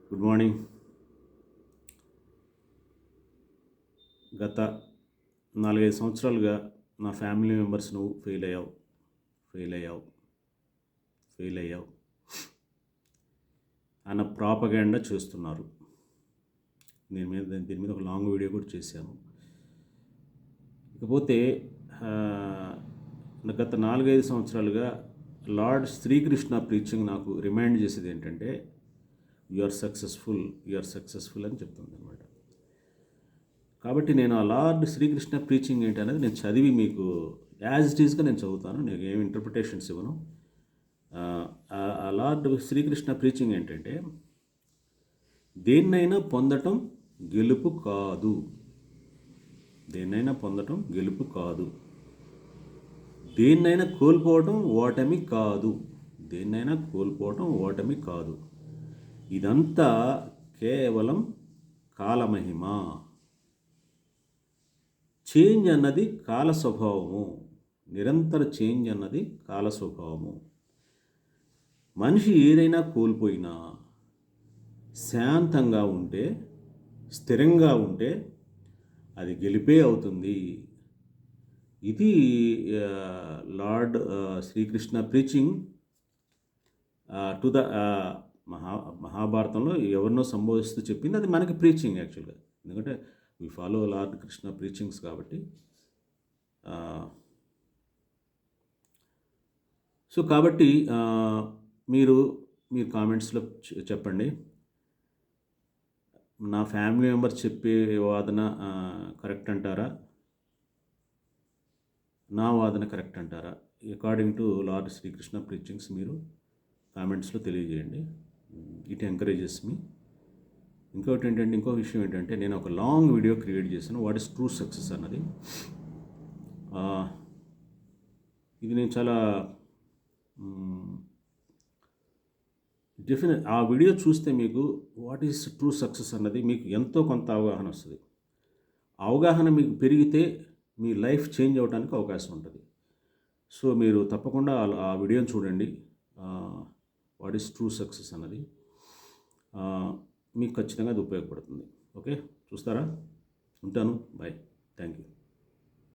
Good morning. గత 4-5 సంవత్సరాలుగా నా ఫ్యామిలీ మెంబర్స్ నువ్వు ఫెయిల్ అయ్యావు, ఫెయిల్ అయ్యావు, ఫెయిల్ అయ్యావు అన్న ప్రాపగాండా చేస్తున్నారు. దీని మీద ఒక లాంగ్ వీడియో కూడా చేశాను. ఇకపోతే గత 4-5 సంవత్సరాలుగా లార్డ్ శ్రీకృష్ణ ప్రీచింగ్ నాకు రిమైండ్ చేసేది ఏంటంటే యు ఆర్ సక్సెస్ఫుల్ అని చెప్తుంది అనమాట. కాబట్టి నేను ఆ లార్డ్ శ్రీకృష్ణ ప్రీచింగ్ ఏంటి అనేది నేను చదివి మీకు యాజ్ ఇట్ ఈస్గా నేను చదువుతాను. నేను ఏమి ఇంటర్ప్రిటేషన్స్ ఇవ్వను. ఆ లార్డ్ శ్రీకృష్ణ ప్రీచింగ్ ఏంటంటే దేన్నైనా పొందటం గెలుపు కాదు, దేన్నైనా పొందటం గెలుపు కాదు, దేన్నైనా కోల్పోవటం ఓటమి కాదు, దేన్నైనా కోల్పోవటం ఓటమి కాదు, ఇదంతా కేవలం కాలమహిమ. చేంజ్ అన్నది కాల స్వభావము, నిరంతర చేంజ్ అన్నది కాల స్వభావము. మనిషి ఏదైనా కోల్పోయినా శాంతంగా ఉంటే, స్థిరంగా ఉంటే అది గెలిపే అవుతుంది. ఇది lord Srikrishna preaching to the మహాభారతంలో ఎవరినో సంబోధిస్తూ చెప్పింది. అది మనకి ప్రీచింగ్ యాక్చువల్గా, ఎందుకంటే we follow lord Krishna preachings కాబట్టి. సో కాబట్టి మీరు కామెంట్స్లో చెప్పండి, నా ఫ్యామిలీ మెంబర్స్ చెప్పే వాదన కరెక్ట్ అంటారా, నా వాదన కరెక్ట్ అంటారా? According to lord Srikrishna preachings మీరు కామెంట్స్లో తెలియజేయండి. It encourages me. ఇంకో విషయం ఏంటంటే నేను ఒక లాంగ్ వీడియో క్రియేట్ చేశాను, వాట్ ఇస్ ట్రూ సక్సెస్ అన్నది. ఇది నేను చాలా ఆ వీడియో చూస్తే మీకు వాట్ ఈస్ ట్రూ సక్సెస్ అన్నది మీకు ఎంతో కొంత అవగాహన వస్తుంది. అవగాహన మీకు పెరిగితే మీ లైఫ్ చేంజ్ అవ్వడానికి అవకాశం ఉంటుంది. సో మీరు తప్పకుండా ఆ వీడియోని చూడండి, వాట్ ఈస్ ట్రూ సక్సెస్ అన్నది. మీకు ఖచ్చితంగా అది ఉపయోగపడుతుంది. ఓకే, చూస్తారా? ఉంటాను. బాయ్. Thank you.